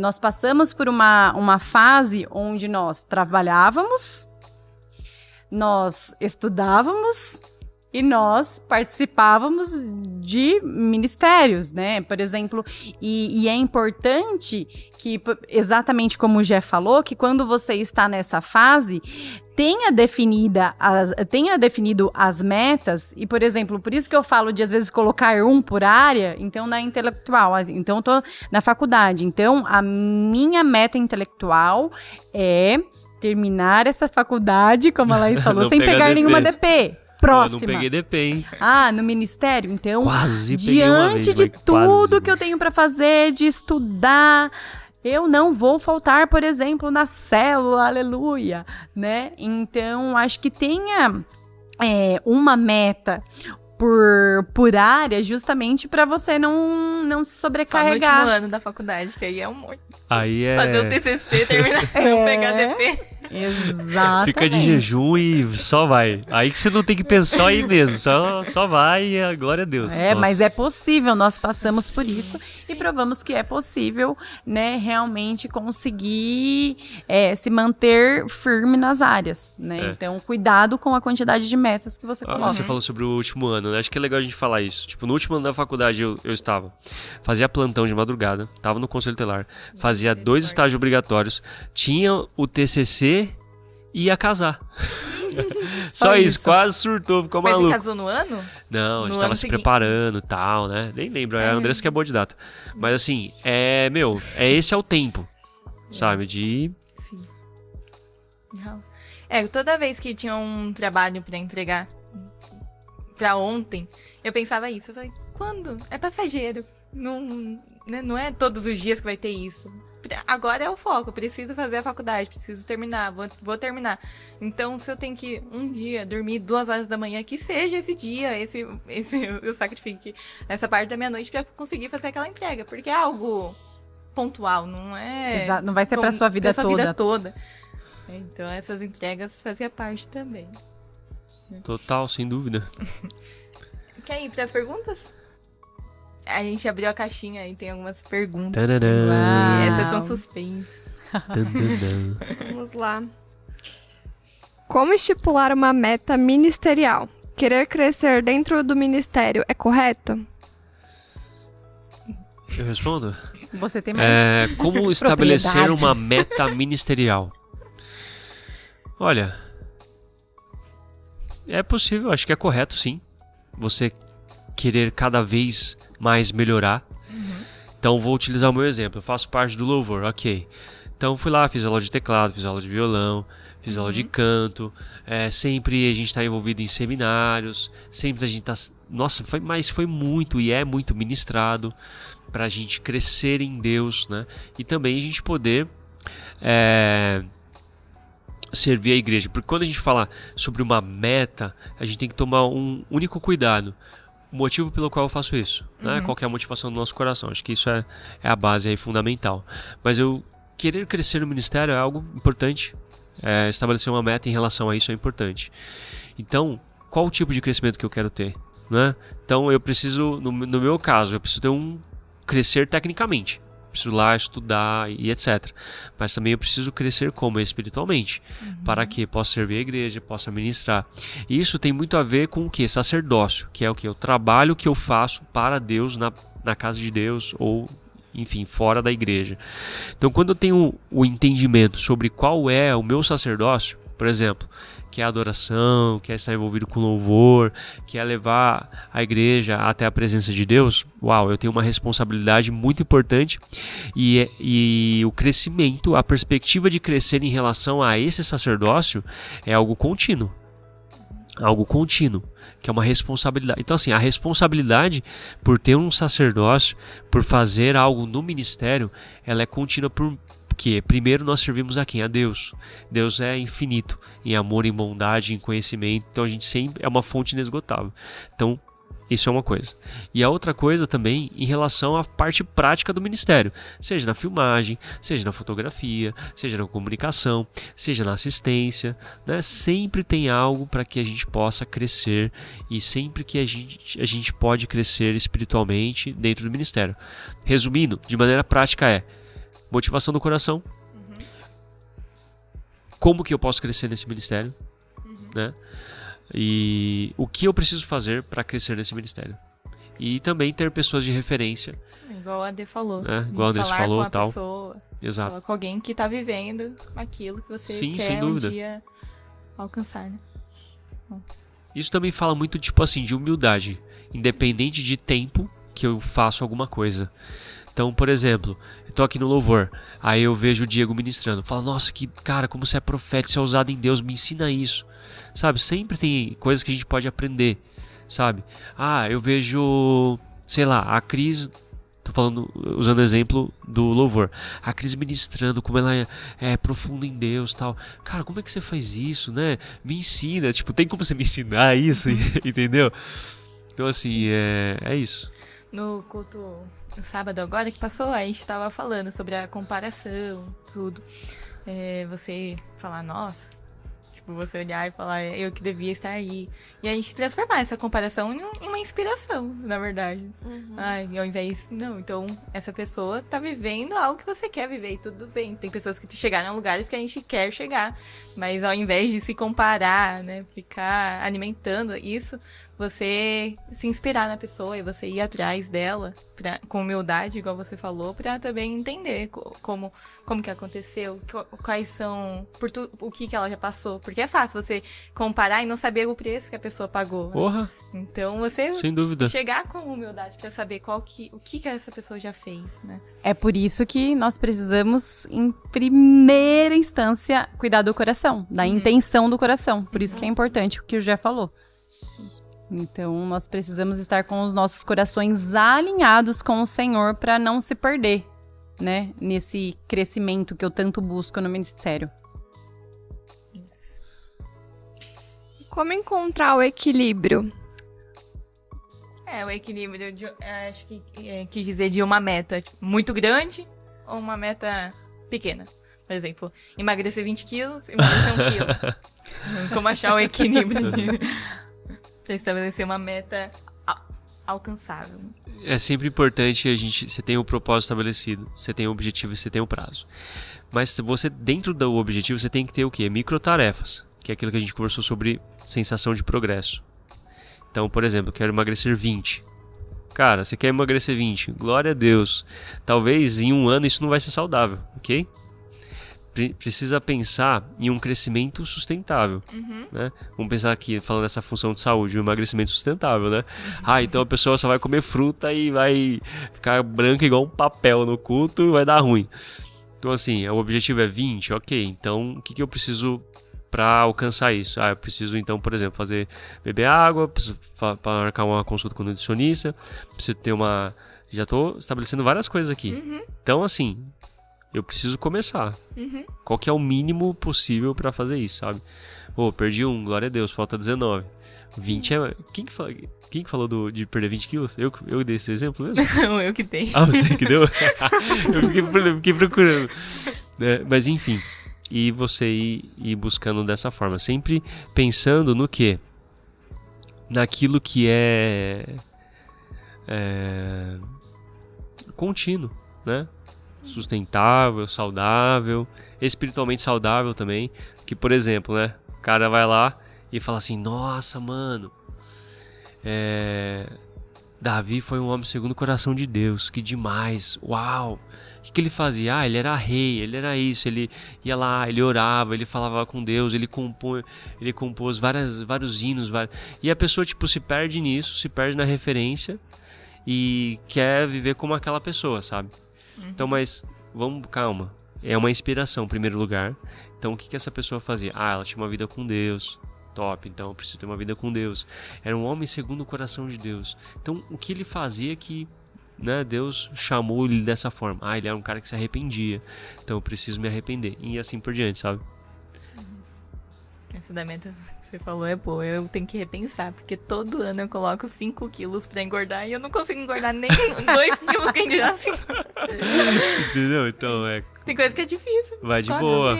Nós passamos por uma fase onde nós trabalhávamos, nós estudávamos e nós participávamos de ministérios, né? Por exemplo, e é importante que, exatamente como o Gé falou, que quando você está nessa fase, tenha definido as metas, e, por exemplo, por isso que eu falo de, às vezes, colocar um por área, então, na intelectual, então, eu tô na faculdade, então, a minha meta intelectual é terminar essa faculdade, como a Laís falou, sem pegar nenhuma DP. Próxima. Eu não peguei DP, hein? No ministério? Então, quase peguei uma vez, diante de tudo que eu tenho para fazer, de estudar, eu não vou faltar, por exemplo, na célula, aleluia, né? Então, acho que tenha uma meta por área, justamente para você não se sobrecarregar. Só no último ano da faculdade, que aí é um monte. Aí fazer o TCC, terminar, pegar DP. Exatamente. Fica de jejum e só vai. Aí que você não tem que pensar aí mesmo. Só vai e a glória a Deus. Mas é possível, nós passamos por isso. Sim. E provamos que é possível, né, realmente conseguir se manter firme nas áreas, né? Então, cuidado com a quantidade de metas que você coloca. Você falou sobre o último ano, né? Acho que é legal a gente falar isso. Tipo, no último ano da faculdade eu fazia plantão de madrugada, tava no conselho tutelar, fazia 2 estágios obrigatórios, tinha o TCC e ia casar. Só isso, quase surtou, ficou maluco. Mas você casou no ano? Não, a gente tava se preparando e tal, né? Nem lembro, a Andressa que é boa de data. Mas assim, esse é o tempo, sabe? Sim. Toda vez que tinha um trabalho pra entregar pra ontem, eu pensava isso. Eu falei, quando? É passageiro. Não é todos os dias que vai ter isso. Agora é o foco, preciso fazer a faculdade, preciso terminar, vou terminar. Então, se eu tenho que um dia dormir 2 horas da manhã, que seja esse dia, eu sacrifique essa parte da minha noite pra conseguir fazer aquela entrega, porque é algo pontual, não é... Exato, não vai ser pra sua vida toda. Então, essas entregas faziam parte também. Total, sem dúvida. Quer ir pras perguntas? A gente abriu a caixinha e tem algumas perguntas. Essas são suspensas. Vamos lá. Como estipular uma meta ministerial? Querer crescer dentro do ministério é correto? Eu respondo? Você tem mais como estabelecer uma meta ministerial? Olha, é possível, acho que é correto, sim. Você querer cada vez mais melhorar. Então, vou utilizar o meu exemplo. Eu faço parte do louvor, ok. Então, fui lá, fiz aula de teclado, fiz aula de violão, fiz aula de canto. Sempre a gente está envolvido em seminários. Sempre a gente está... Nossa, foi muito e é muito ministrado para a gente crescer em Deus, né? E também a gente poder servir a igreja. Porque quando a gente fala sobre uma meta, a gente tem que tomar um único cuidado. O motivo pelo qual eu faço isso, né? Qual que é a motivação do nosso coração? Acho que isso é a base aí fundamental. Mas eu querer crescer no ministério é algo importante. Estabelecer uma meta em relação a isso é importante. Então, qual o tipo de crescimento que eu quero ter, né? Então, eu preciso, no meu caso, eu preciso ter crescer tecnicamente. preciso ir lá estudar e etc. Mas também eu preciso crescer como? Espiritualmente, para que possa servir a igreja, possa ministrar. E isso tem muito a ver com o que? Sacerdócio, que é o que? O trabalho que eu faço para Deus na casa de Deus ou, enfim, fora da igreja. Então, quando eu tenho o entendimento sobre qual é o meu sacerdócio, por exemplo, que é a adoração, que é estar envolvido com louvor, que é levar a igreja até a presença de Deus, uau, eu tenho uma responsabilidade muito importante e o crescimento, a perspectiva de crescer em relação a esse sacerdócio é algo contínuo. Algo contínuo, que é uma responsabilidade. Então, assim, a responsabilidade por ter um sacerdócio, por fazer algo no ministério, ela é contínua porque, primeiro, nós servimos a quem? A Deus. Deus é infinito em amor, em bondade, em conhecimento. Então, a gente sempre é uma fonte inesgotável. Então, isso é uma coisa. E a outra coisa também em relação à parte prática do ministério, seja na filmagem, seja na fotografia, seja na comunicação, seja na assistência, né? Sempre tem algo para que a gente possa crescer e sempre que a gente pode crescer espiritualmente dentro do ministério. Resumindo, de maneira prática motivação do coração. Como que eu posso crescer nesse ministério, né? E o que eu preciso fazer para crescer nesse ministério. E também ter pessoas de referência. Igual a Adê falou. Igual a Adê falou e tal. Pessoa, exato. Falar com alguém que está vivendo aquilo que você Sim, quer sem dúvida. um dia alcançar, né? Isso também fala muito, tipo assim, de humildade. Independente de tempo que eu faço alguma coisa. Então, por exemplo, eu tô aqui no louvor, aí eu vejo o Diego ministrando, falo, nossa, que cara, como você é profeta, você é usado em Deus, me ensina isso, sabe? Sempre tem coisas que a gente pode aprender, sabe? Eu vejo, sei lá, a Cris, tô falando, usando o exemplo do louvor, a Cris ministrando, como ela é profunda em Deus e tal. Cara, como é que você faz isso, né? Me ensina, tipo, tem como você me ensinar isso, entendeu? Então, assim, é isso. No culto, no sábado agora que passou, a gente estava falando sobre a comparação, tudo. Você falar, nossa, tipo, você olhar e falar, eu que devia estar aí. E a gente transformar essa comparação em uma inspiração, na verdade. Ao invés, não, então essa pessoa tá vivendo algo que você quer viver e tudo bem. Tem pessoas que chegaram a lugares que a gente quer chegar, mas ao invés de se comparar, né, ficar alimentando isso, você se inspirar na pessoa e você ir atrás dela com humildade, igual você falou, pra também entender como que aconteceu, quais são, o que ela já passou. Porque é fácil você comparar e não saber o preço que a pessoa pagou. Porra! Então você sem dúvida. Chegar com humildade pra saber o que essa pessoa já fez, né? É por isso que nós precisamos, em primeira instância, cuidar do coração, da intenção do coração. Por isso que é importante o que o Jé falou. Então, nós precisamos estar com os nossos corações alinhados com o Senhor para não se perder, né? Nesse crescimento que eu tanto busco no ministério. Como encontrar o equilíbrio? O equilíbrio, acho que quis dizer de uma meta muito grande ou uma meta pequena. Por exemplo, emagrecer 20 quilos, emagrecer 1 quilo. Como achar o equilíbrio para estabelecer uma meta alcançável. É sempre importante você tem o propósito estabelecido, você tem o objetivo e você tem o prazo. Mas você, dentro do objetivo, você tem que ter o quê? Microtarefas, que é aquilo que a gente conversou sobre sensação de progresso. Então, por exemplo, eu quero emagrecer 20. Cara, você quer emagrecer 20, glória a Deus. Talvez em um ano isso não vai ser saudável, ok? Precisa pensar em um crescimento sustentável, né? Vamos pensar aqui, falando dessa função de saúde, um emagrecimento sustentável, né? Então a pessoa só vai comer fruta e vai ficar branca igual um papel no culto e vai dar ruim. Então assim, o objetivo é 20, ok, então o que eu preciso para alcançar isso? Eu preciso então, por exemplo, beber água, preciso marcar uma consulta com o nutricionista, preciso ter já estou estabelecendo várias coisas aqui. Então assim, eu preciso começar. Qual que é o mínimo possível pra fazer isso, sabe? Perdi glória a Deus, falta 19. 20 é... Quem que falou de perder 20 quilos? Eu dei esse exemplo mesmo? Não, eu que dei. Você que deu? Eu fiquei procurando. Mas enfim, e você ir buscando dessa forma. Sempre pensando no quê? Naquilo que é contínuo, né? sustentável, saudável, espiritualmente saudável também. Que, por exemplo, né? O cara vai lá e fala assim, nossa, mano, Davi foi um homem segundo o coração de Deus, que demais, uau. O que ele fazia? Ele era rei, ele era isso, ele ia lá, ele orava, ele falava com Deus, ele compôs vários hinos, e a pessoa, tipo, se perde nisso, se perde na referência e quer viver como aquela pessoa, sabe? Então, mas, calma, é uma inspiração em primeiro lugar. Então, o que essa pessoa fazia? Ela tinha uma vida com Deus, top, então eu preciso ter uma vida com Deus. Era um homem segundo o coração de Deus. Então, o que ele fazia que... né, Deus chamou ele dessa forma. Ele era um cara que se arrependia, então eu preciso me arrepender, e assim por diante, sabe? Essa da meta que você falou é boa, eu tenho que repensar, porque todo ano eu coloco 5 quilos pra engordar e eu não consigo engordar nem 2 quilos quem dirá assim. Entendeu? Então tem coisa que é difícil. Vai de boa.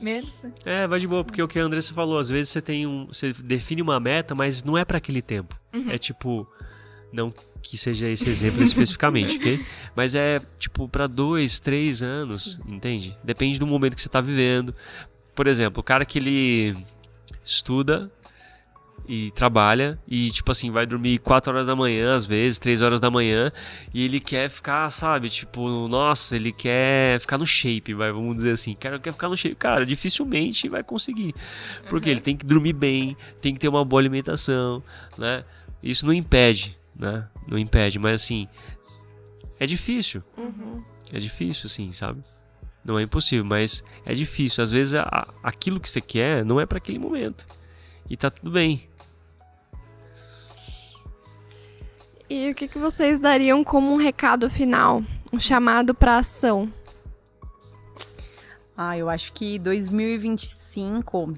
Menos, né? Vai de boa, porque o que a Andressa falou, às vezes você define uma meta, mas não é pra aquele tempo. É tipo, não que seja esse exemplo especificamente, ok? Mas é tipo pra 2, 3 anos, entende? Depende do momento que você tá vivendo. Por exemplo, o cara que ele estuda e trabalha e, tipo assim, vai dormir 4 horas da manhã, às vezes, 3 horas da manhã, e ele quer ficar, sabe, tipo, nossa, ele quer ficar no shape, vamos dizer assim, quer ficar no shape. Cara, dificilmente vai conseguir, porque ele tem que dormir bem, tem que ter uma boa alimentação, né? Isso não impede, né? Não impede, mas assim, é difícil. É difícil, assim, sabe? Não é impossível, mas é difícil. Às vezes aquilo que você quer não é para aquele momento. E tá tudo bem. E o que vocês dariam como um recado final? Um chamado para ação? Eu acho que 2025,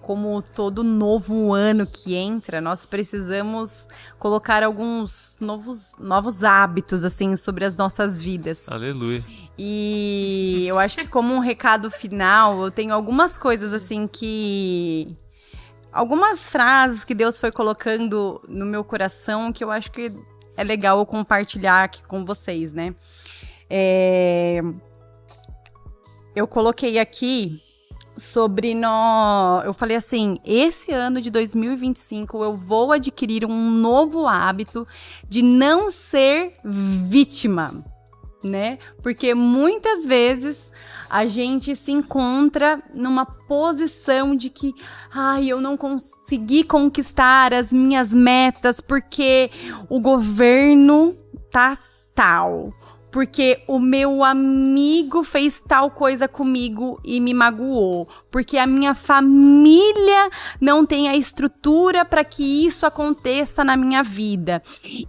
como todo novo ano que entra, nós precisamos colocar alguns novos hábitos, assim, sobre as nossas vidas. Aleluia. E eu acho que como um recado final, eu tenho algumas coisas, assim, algumas frases que Deus foi colocando no meu coração que eu acho que é legal eu compartilhar aqui com vocês, né? Eu coloquei aqui eu falei assim, esse ano de 2025 eu vou adquirir um novo hábito de não ser vítima, né? Porque muitas vezes a gente se encontra numa posição de que, eu não consegui conquistar as minhas metas porque o governo tá tal. Porque o meu amigo fez tal coisa comigo e me magoou. Porque a minha família não tem a estrutura para que isso aconteça na minha vida.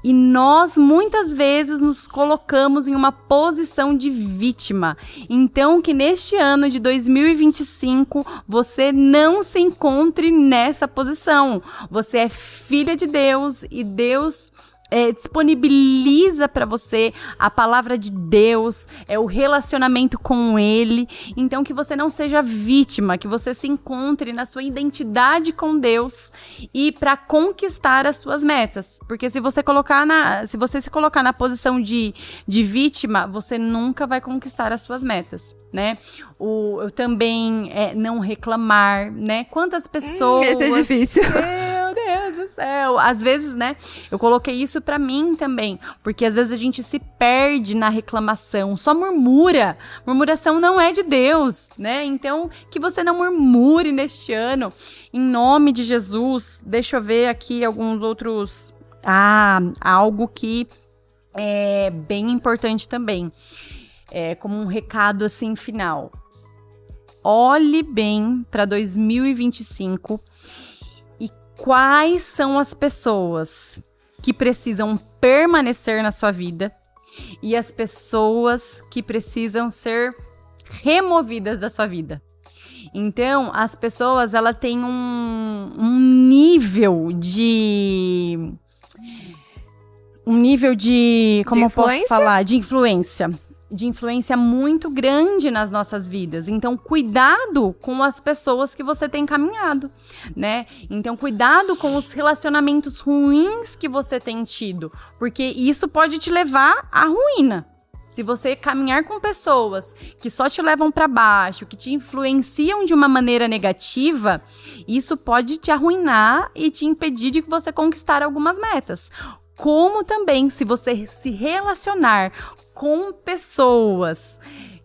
E nós, muitas vezes, nos colocamos em uma posição de vítima. Então, que neste ano de 2025, você não se encontre nessa posição. Você é filha de Deus e Deus... disponibiliza para você a palavra de Deus, o relacionamento com Ele. Então, que você não seja vítima, que você se encontre na sua identidade com Deus e para conquistar as suas metas. Porque se você se colocar na posição de vítima, você nunca vai conquistar as suas metas, né? Eu também não reclamar, né? Quantas pessoas... Esse é difícil. Meu Deus do céu. Às vezes, né? Eu coloquei isso pra mim também, porque às vezes a gente se perde na reclamação, só murmura. Murmuração não é de Deus, né? Então, que você não murmure neste ano, em nome de Jesus. Deixa eu ver aqui alguns outros... algo que é bem importante também. Como um recado assim final. Olhe bem para 2025 e quais são as pessoas que precisam permanecer na sua vida e as pessoas que precisam ser removidas da sua vida. Então, as pessoas, ela tem um nível de... como eu posso falar? De influência muito grande nas nossas vidas. Então, cuidado com as pessoas que você tem caminhado, né? Então, cuidado com os relacionamentos ruins que você tem tido, porque isso pode te levar à ruína, Se você caminhar com pessoas que só te levam para baixo, que te influenciam de uma maneira negativa, isso pode te arruinar e te impedir de você conquistar algumas metas. Como também, se você se relacionar com pessoas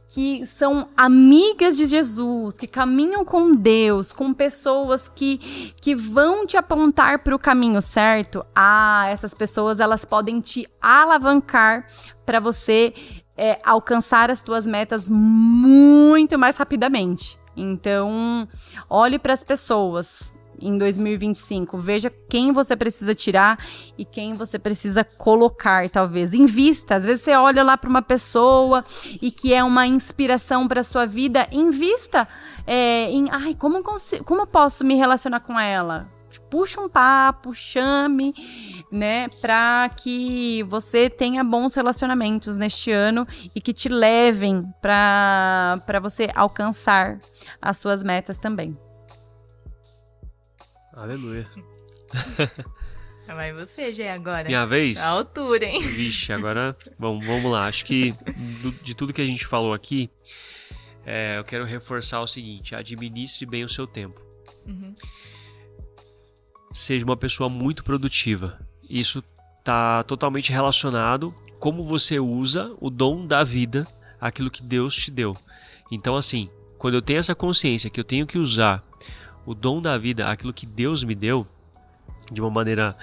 que são amigas de Jesus, que caminham com Deus, com pessoas que vão te apontar para o caminho certo, essas pessoas elas podem te alavancar para você alcançar as suas metas muito mais rapidamente. Então, olhe para as pessoas em 2025, veja quem você precisa tirar e quem você precisa colocar, talvez. Invista, às vezes você olha lá para uma pessoa e que é uma inspiração para sua vida, invista como eu posso me relacionar com ela? Puxa um papo, chame, né, para que você tenha bons relacionamentos neste ano e que te levem para você alcançar as suas metas também. Aleluia. Vai você, Gê, agora. Minha vez? A altura, hein? Vixe, agora vamos lá. Acho que de tudo que a gente falou aqui, eu quero reforçar o seguinte: administre bem o seu tempo. Uhum. Seja uma pessoa muito produtiva. Isso está totalmente relacionado como você usa o dom da vida, aquilo que Deus te deu. Então, assim, quando eu tenho essa consciência que eu tenho que usar o dom da vida, aquilo que Deus me deu, de uma maneira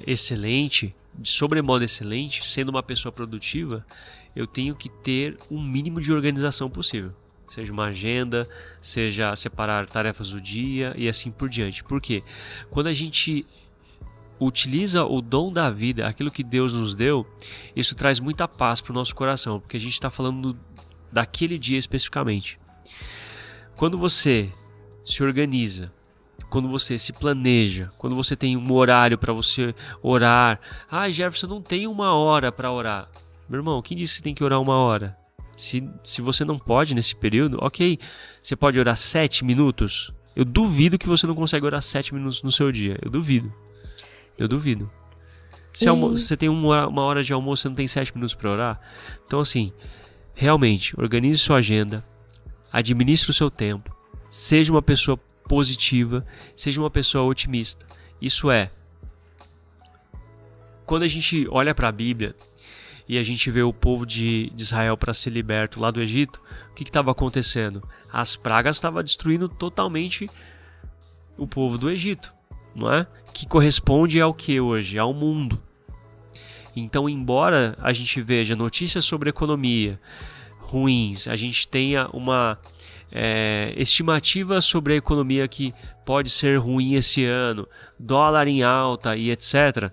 excelente, de sobremodo excelente, sendo uma pessoa produtiva, eu tenho que ter o mínimo de organização possível. Seja uma agenda, seja separar tarefas do dia e assim por diante. Por quê? Quando a gente utiliza o dom da vida, aquilo que Deus nos deu, isso traz muita paz para o nosso coração, porque a gente está falando daquele dia especificamente. Quando você se organiza, quando você se planeja, quando você tem um horário para você orar. Jefferson, não tem 1 hora para orar. Meu irmão, quem disse que você tem que orar 1 hora? Se você não pode nesse período, ok, você pode orar 7 minutos. Eu duvido que você não consegue orar 7 minutos no seu dia. Eu duvido. Se você tem 1 hora de almoço, você não tem 7 minutos para orar. Então, assim, realmente, organize sua agenda, administre o seu tempo, seja uma pessoa positiva, seja uma pessoa otimista. Isso quando a gente olha para a Bíblia e a gente vê o povo de Israel para ser liberto lá do Egito, o que estava acontecendo? As pragas estavam destruindo totalmente o povo do Egito, não é? Que corresponde ao que hoje? Ao mundo. Então, embora a gente veja notícias sobre economia ruins, a gente tenha uma estimativa sobre a economia que pode ser ruim esse ano, dólar em alta e etc.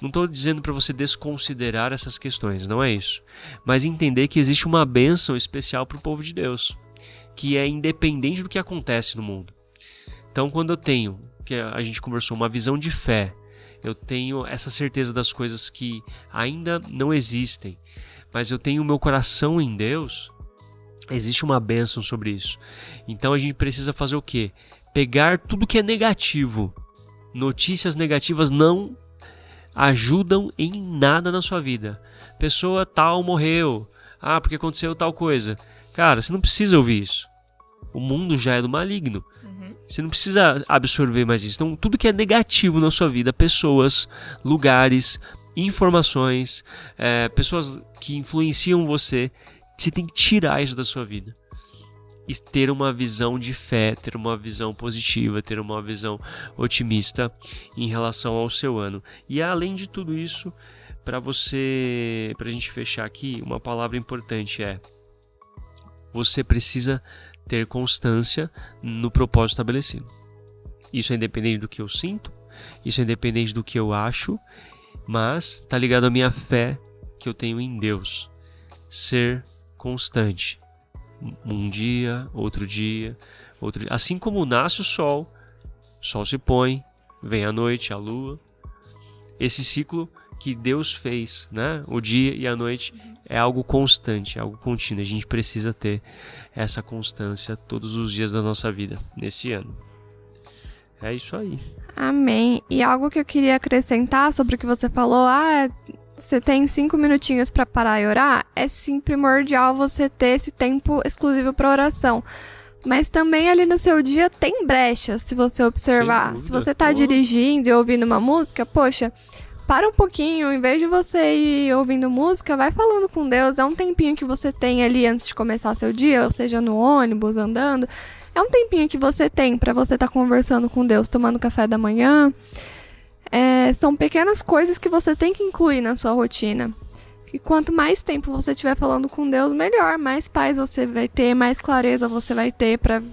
Não estou dizendo para você desconsiderar essas questões, não é isso. Mas entender que existe uma bênção especial para o povo de Deus, que é independente do que acontece no mundo. Então, quando eu tenho, que a gente conversou, uma visão de fé, eu tenho essa certeza das coisas que ainda não existem, mas eu tenho o meu coração em Deus, existe uma bênção sobre isso. Então a gente precisa fazer o quê? Pegar tudo que é negativo. Notícias negativas não ajudam em nada na sua vida. Pessoa tal morreu. Porque aconteceu tal coisa. Cara, você não precisa ouvir isso. O mundo já é do maligno. Você não precisa absorver mais isso. Então, tudo que é negativo na sua vida, pessoas, lugares, informações, pessoas que influenciam você tem que tirar isso da sua vida. E ter uma visão de fé, ter uma visão positiva, ter uma visão otimista em relação ao seu ano. E além de tudo isso, pra gente fechar aqui, uma palavra importante você precisa ter constância no propósito estabelecido. Isso é independente do que eu sinto, isso é independente do que eu acho, mas está ligado à minha fé que eu tenho em Deus. Ser constante. Um dia, outro dia. Assim como nasce o sol se põe, vem a noite, a lua. Esse ciclo que Deus fez, né? O dia e a noite é algo constante, é algo contínuo. A gente precisa ter essa constância todos os dias da nossa vida, nesse ano. É isso aí. Amém. E algo que eu queria acrescentar sobre o que você falou, você tem 5 minutinhos pra parar e orar, é sim primordial você ter esse tempo exclusivo pra oração. Mas também ali no seu dia tem brechas, se você observar. Sem Se dúvida. você tá dirigindo e ouvindo uma música, poxa, para um pouquinho, em vez de você ir ouvindo música, vai falando com Deus. É um tempinho que você tem ali antes de começar seu dia, ou seja, no ônibus, andando. É um tempinho que você tem pra você estar conversando com Deus, tomando café da manhã. São pequenas coisas que você tem que incluir na sua rotina. E quanto mais tempo você estiver falando com Deus, melhor. Mais paz você vai ter, mais clareza você vai ter para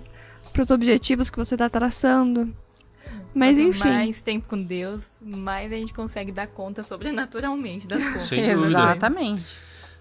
os objetivos que você está traçando. Mas Quanto enfim. mais tempo com Deus, mais a gente consegue dar conta sobrenaturalmente das coisas. Sem dúvida. Exatamente.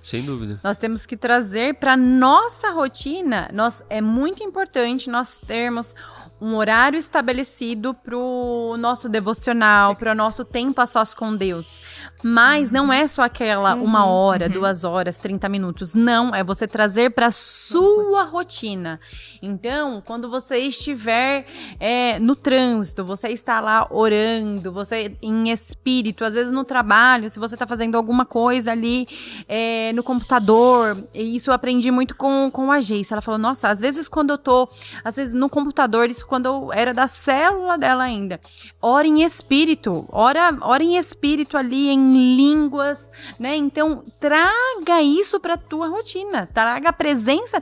Sem dúvida. Nós temos que trazer para nossa rotina. É muito importante nós termos um horário estabelecido para o nosso devocional, para o nosso tempo a sós com Deus. Mas não é só aquela 1 hora, 2 horas, 30 minutos. Não, é você trazer para a sua rotina. Então, quando você estiver no trânsito, você está lá orando, você em espírito, às vezes no trabalho, se você está fazendo alguma coisa ali no computador, e isso eu aprendi muito com a Geice. Ela falou, nossa, às vezes quando eu tô, às vezes no computador, isso quando eu era da célula dela ainda, ora em espírito, ora em espírito ali, em línguas, né? Então, traga isso pra tua rotina, traga a presença,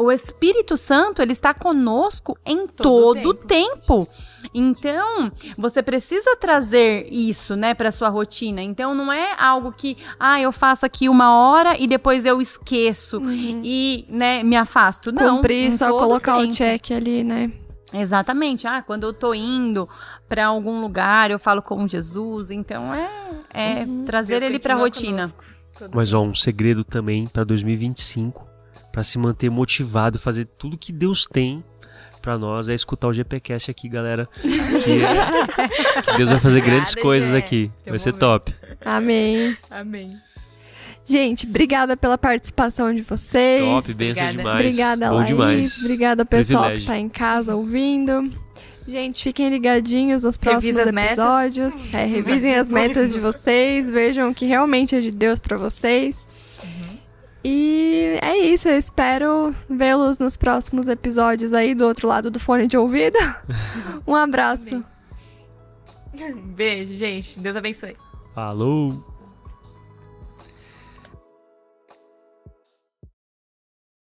o Espírito Santo, ele está conosco em todo o tempo. Então, você precisa trazer isso, né, pra sua rotina. Então, não é algo que, eu faço aqui 1 hora e depois eu esqueço e, né, me afasto. Não, Cumprir, só colocar tempo. o check ali, né? Exatamente. Quando eu tô indo pra algum lugar, eu falo com Jesus. Então, trazer Deus ele pra continua rotina. conosco todo Mas dia. um segredo também para 2025, para se manter motivado, fazer tudo que Deus tem para nós, é escutar o GPcast aqui, galera. Que Deus vai fazer grandes Obrigada, coisas Gé. aqui. Tamo Vai ser vendo. top. Amém. Amém. Gente, obrigada pela participação de vocês. Top, benção Obrigada. demais. Obrigada, Bom Laís. demais. Obrigada, pessoal Privilégio. que tá em casa ouvindo. Gente, fiquem ligadinhos nos próximos Revisa as metas. episódios. Revisem as metas de vocês. Vejam o que realmente é de Deus pra vocês. E é isso. Eu espero vê-los nos próximos episódios aí do outro lado do fone de ouvido. Um abraço. Beijo, gente. Deus abençoe. Falou.